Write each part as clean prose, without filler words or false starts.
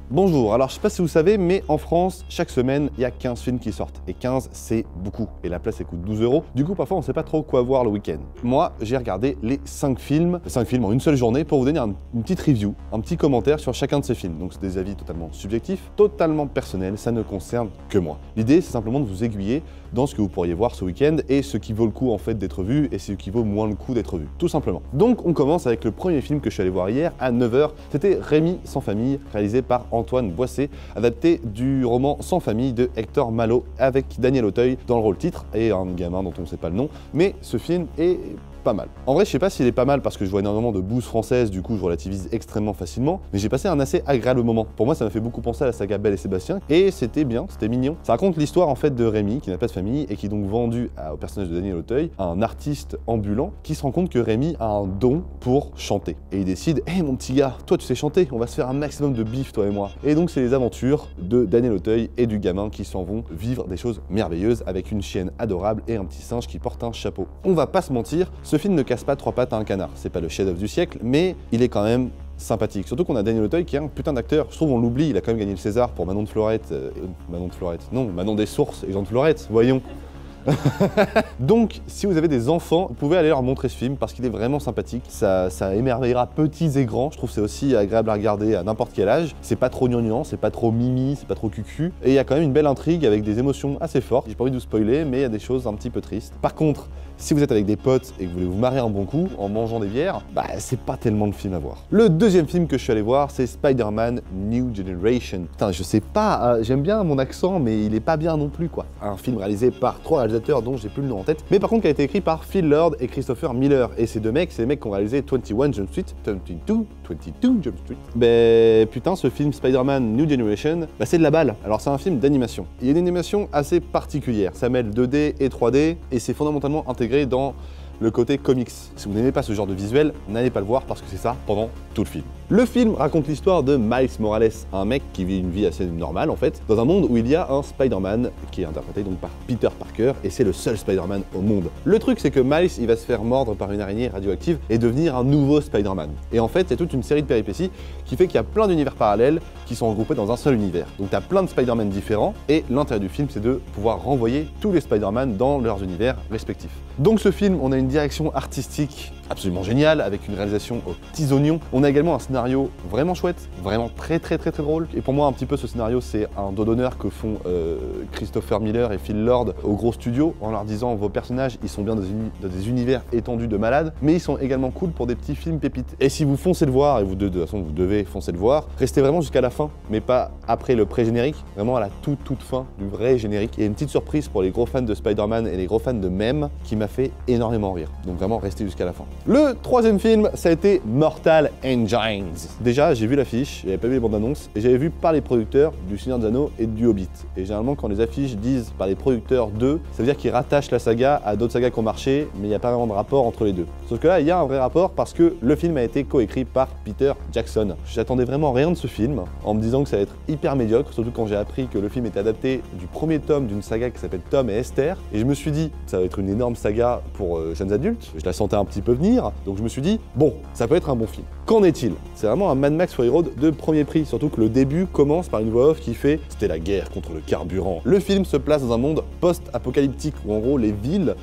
Bonjour, alors je sais pas si vous savez, mais en France, chaque semaine, il y a 15 films qui sortent. Et 15, c'est beaucoup. Et la place, elle coûte 12 €. Du coup, parfois, on sait pas trop quoi voir le week-end. Moi, j'ai regardé les 5 films en une seule journée pour vous donner une petite review, un petit commentaire sur chacun de ces films. Donc, c'est des avis totalement subjectifs, totalement personnels, ça ne concerne que moi. L'idée, c'est simplement de vous aiguiller dans ce que vous pourriez voir ce week-end et ce qui vaut le coup, en fait, d'être vu et ce qui vaut moins le coup d'être vu, tout simplement. Donc, on commence avec le premier film que je suis allé voir hier à 9 h. C'était Rémi sans famille, réalisé par Antoine Boissé, adapté du roman Sans famille de Hector Malot avec Daniel Auteuil dans le rôle titre et un gamin dont on ne sait pas le nom, mais ce film est pas mal. En vrai, je sais pas s'il est pas mal parce que je vois énormément de bouses françaises, du coup je relativise extrêmement facilement, mais j'ai passé un assez agréable moment. Pour moi, ça m'a fait beaucoup penser à la saga Belle et Sébastien, et c'était bien, c'était mignon. Ça raconte l'histoire en fait de Rémi, qui n'a pas de famille, et qui est donc vendu au personnage de Daniel Auteuil, à un artiste ambulant, qui se rend compte que Rémi a un don pour chanter. Et il décide, hé mon petit gars, toi tu sais chanter, on va se faire un maximum de bif toi et moi. Et donc c'est les aventures de Daniel Auteuil et du gamin qui s'en vont vivre des choses merveilleuses avec une chienne adorable et un petit singe qui porte un chapeau. On va pas se mentir, ce film ne casse pas 3 pattes à un canard. C'est pas le chef-d'œuvre du siècle, mais il est quand même sympathique. Surtout qu'on a Daniel Auteuil qui est un putain d'acteur. Je trouve on l'oublie, il a quand même gagné le César pour Manon de Florette. Manon des Sources et Jean de Florette, voyons. Donc, si vous avez des enfants, vous pouvez aller leur montrer ce film parce qu'il est vraiment sympathique. Ça émerveillera petits et grands. Je trouve que c'est aussi agréable à regarder à n'importe quel âge. C'est pas trop gnangnan, c'est pas trop mimi, c'est pas trop cucu. Et il y a quand même une belle intrigue avec des émotions assez fortes. J'ai pas envie de vous spoiler, mais il y a des choses un petit peu tristes. Par contre, si vous êtes avec des potes et que vous voulez vous marrer un bon coup en mangeant des bières, bah c'est pas tellement le film à voir. Le deuxième film que je suis allé voir, c'est Spider-Man New Generation. Putain, je sais pas, j'aime bien mon accent, mais il est pas bien non plus quoi. Un film réalisé par 3 réalisateurs dont j'ai plus le nom en tête, mais par contre qui a été écrit par Phil Lord et Christopher Miller. Et ces deux mecs, c'est les mecs qui ont réalisé 21 Jump Street, 22 Jump Street. Ben putain, ce film Spider-Man New Generation, bah c'est de la balle. Alors c'est un film d'animation. Il y a une animation assez particulière. Ça mêle 2D et 3D et c'est fondamentalement intégré dans le côté comics. Si vous n'aimez pas ce genre de visuel, n'allez pas le voir parce que c'est ça pendant tout le film. Le film raconte l'histoire de Miles Morales, un mec qui vit une vie assez normale en fait, dans un monde où il y a un Spider-Man qui est interprété donc par Peter Parker et c'est le seul Spider-Man au monde. Le truc c'est que Miles il va se faire mordre par une araignée radioactive et devenir un nouveau Spider-Man. Et en fait il y a toute une série de péripéties qui fait qu'il y a plein d'univers parallèles qui sont regroupés dans un seul univers. Donc t'as plein de Spider-Man différents et l'intérêt du film c'est de pouvoir renvoyer tous les Spider-Man dans leurs univers respectifs. Donc ce film, on a une direction artistique absolument géniale, avec une réalisation aux petits oignons. On a également un scénario vraiment chouette, vraiment très drôle. Et pour moi, un petit peu ce scénario, c'est un dos d'honneur que font Christopher Miller et Phil Lord au gros studio, en leur disant vos personnages, ils sont bien dans des univers étendus de malades, mais ils sont également cool pour des petits films pépites. Et si vous foncez le voir, et vous de toute façon vous devez foncer le voir, restez vraiment jusqu'à la fin, mais pas après le pré-générique, vraiment à la toute fin du vrai générique. Et une petite surprise pour les gros fans de Spider-Man et les gros fans de mèmes qui m'a fait énormément rire. Donc vraiment restez jusqu'à la fin. Le troisième film, ça a été Mortal Engines. Déjà, j'ai vu l'affiche, j'avais pas vu les bandes annonces, et j'avais vu par les producteurs du Seigneur des Anneaux et du Hobbit. Et généralement, quand les affiches disent par les producteurs d'eux, ça veut dire qu'ils rattachent la saga à d'autres sagas qui ont marché, mais il n'y a pas vraiment de rapport entre les deux. Sauf que là, il y a un vrai rapport parce que le film a été coécrit par Peter Jackson. J'attendais vraiment rien de ce film, en me disant que ça allait être hyper médiocre, surtout quand j'ai appris que le film était adapté du premier tome d'une saga qui s'appelle Tom et Esther. Et je me suis dit, ça va être une énorme saga pour jeunes adultes. Je la sentais un petit peu venir. Donc je me suis dit, bon, ça peut être un bon film. Qu'en est-il? C'est vraiment un Mad Max Fury Road de premier prix, surtout que le début commence par une voix off qui fait « C'était la guerre contre le carburant ». Le film se place dans un monde post-apocalyptique où en gros les villes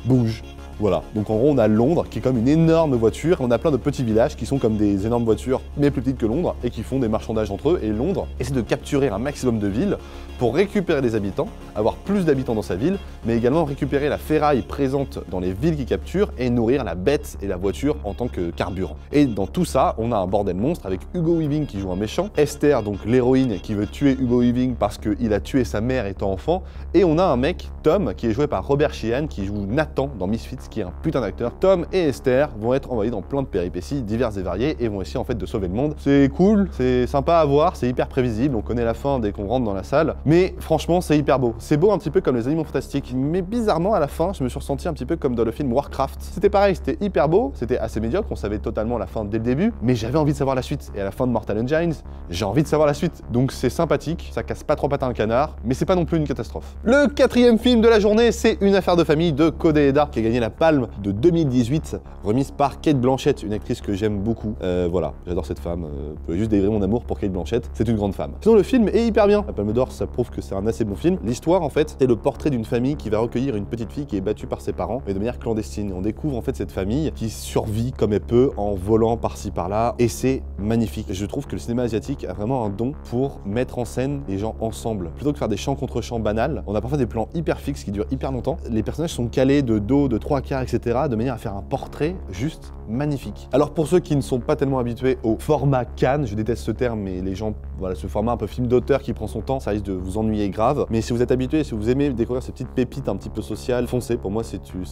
bougent. Voilà, donc en gros on a Londres qui est comme une énorme voiture, on a plein de petits villages qui sont comme des énormes voitures mais plus petites que Londres et qui font des marchandages entre eux, et Londres essaie de capturer un maximum de villes pour récupérer des habitants, avoir plus d'habitants dans sa ville, mais également récupérer la ferraille présente dans les villes qui capturent et nourrir la bête et la voiture en tant que carburant. Et dans tout ça, on a un bordel monstre avec Hugo Weaving qui joue un méchant, Esther, donc l'héroïne qui veut tuer Hugo Weaving parce qu'il a tué sa mère étant enfant, et on a un mec, Tom, qui est joué par Robert Sheehan, qui joue Nathan dans Misfits, qui est un putain d'acteur. Tom et Esther vont être envoyés dans plein de péripéties diverses et variées et vont essayer en fait de sauver le monde. C'est cool, c'est sympa à voir, c'est hyper prévisible, on connaît la fin dès qu'on rentre dans la salle, mais franchement c'est hyper beau. C'est beau un petit peu comme les Animaux Fantastiques, mais bizarrement à la fin je me suis ressenti un petit peu comme dans le film Warcraft. C'était pareil, c'était hyper beau, c'était assez médiocre, on savait totalement la fin dès le début, mais j'avais envie de savoir la suite. Et à la fin de Mortal Engines, j'ai envie de savoir la suite. Donc c'est sympathique, ça casse pas 3 pattes à un canard, mais c'est pas non plus une catastrophe. Le quatrième film de la journée, c'est Une affaire de famille de Koreeda, qui a gagné la Palme de 2018, remise par Cate Blanchett, une actrice que j'aime beaucoup. Voilà, j'adore cette femme. Vous pouvez juste délivrer mon amour pour Cate Blanchett, c'est une grande femme. Sinon, le film est hyper bien. La Palme d'Or, ça prouve que c'est un assez bon film. L'histoire, en fait, c'est le portrait d'une famille qui va recueillir une petite fille qui est battue par ses parents, mais de manière clandestine. On découvre en fait cette famille qui survit comme elle peut en volant par-ci par-là, et c'est magnifique. Je trouve que le cinéma asiatique a vraiment un don pour mettre en scène les gens ensemble. Plutôt que faire des chants contre chants banals, on a parfois des plans hyper fixes qui durent hyper longtemps. Les personnages sont calés de dos, de 3/4, etc. de manière à faire un portrait juste magnifique. Alors pour ceux qui ne sont pas tellement habitués au format Cannes, je déteste ce terme, mais les gens, voilà, ce format un peu film d'auteur qui prend son temps, ça risque de vous ennuyer grave. Mais si vous êtes habitué, si vous aimez découvrir ces petites pépites un petit peu sociales, foncez. Pour moi, c'est une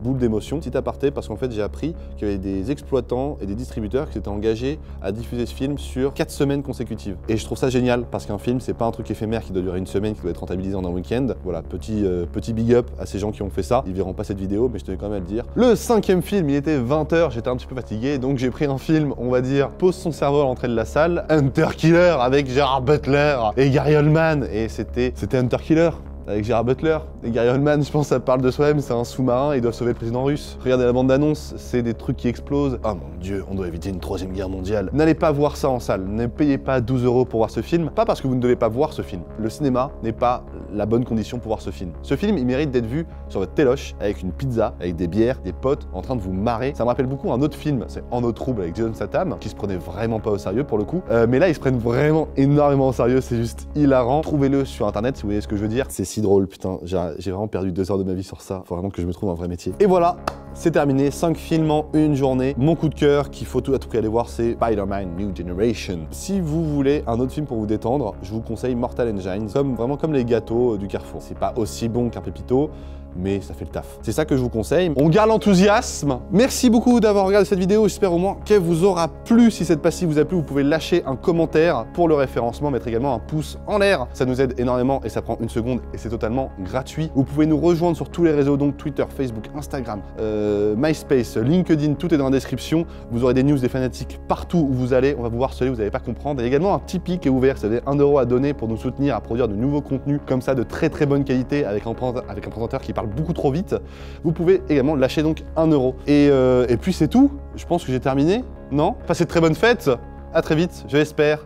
boule d'émotion. Petit aparté, parce qu'en fait, j'ai appris qu'il y avait des exploitants et des distributeurs qui s'étaient engagés à diffuser ce film sur 4 semaines consécutives. Et je trouve ça génial, parce qu'un film, c'est pas un truc éphémère qui doit durer une semaine, qui doit être rentabilisé en un week-end. Voilà, petit big up à ces gens qui ont fait ça. Ils verront pas cette vidéo, mais je tenais quand même à le dire. Le 5e film, il était 20 h, j'étais un petit peu fatigué, donc j'ai pris un film, on va dire, pose son cerveau à l'entrée de la salle, Hunter Killer avec Gerard Butler et Gary Oldman. Et c'était Hunter Killer avec Gerard Butler. Et Gary Oldman, je pense que ça parle de soi-même, c'est un sous-marin, ils doivent sauver le président russe. Regardez la bande-annonce, c'est des trucs qui explosent. Ah mon Dieu, on doit éviter une 3e guerre mondiale. N'allez pas voir ça en salle, ne payez pas 12 € pour voir ce film, pas parce que vous ne devez pas voir ce film. Le cinéma n'est pas la bonne condition pour voir ce film. Ce film, il mérite d'être vu sur votre téloche, avec une pizza, avec des bières, des potes, en train de vous marrer. Ça me rappelle beaucoup un autre film, c'est En eau trouble avec Jason Statham, qui se prenait vraiment pas au sérieux pour le coup. Mais là, ils se prennent vraiment énormément au sérieux, c'est juste hilarant. Trouvez-le sur internet si vous voyez ce que je veux dire. C'est si drôle, putain. J'ai vraiment perdu 2 heures de ma vie sur ça. Faut vraiment que je me trouve un vrai métier. Et voilà, c'est terminé. 5 films en une journée. Mon coup de cœur qu'il faut à tout prix aller voir, c'est Spider-Man New Generation. Si vous voulez un autre film pour vous détendre, je vous conseille Mortal Engines, vraiment comme les gâteaux du Carrefour. C'est pas aussi bon qu'un Pépito, mais ça fait le taf. C'est ça que je vous conseille. On garde l'enthousiasme. Merci beaucoup d'avoir regardé cette vidéo. J'espère au moins qu'elle vous aura plu. Si cette partie vous a plu, vous pouvez lâcher un commentaire pour le référencement, mettre également un pouce en l'air. Ça nous aide énormément et ça prend 1 seconde et c'est totalement gratuit. Vous pouvez nous rejoindre sur tous les réseaux, donc Twitter, Facebook, Instagram, MySpace, LinkedIn, tout est dans la description. Vous aurez des news des fanatiques partout où vous allez. On va vous harceler, vous n'allez pas comprendre. Il y a également un Tipeee qui est ouvert. C'est 1 € à donner pour nous soutenir à produire de nouveaux contenus comme ça de très bonne qualité avec un présentateur qui parle beaucoup trop vite. Vous pouvez également lâcher donc 1 €. Et puis c'est tout. Je pense que j'ai terminé. Non? Passez de très bonnes fêtes. À très vite, je l'espère.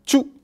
Tchou!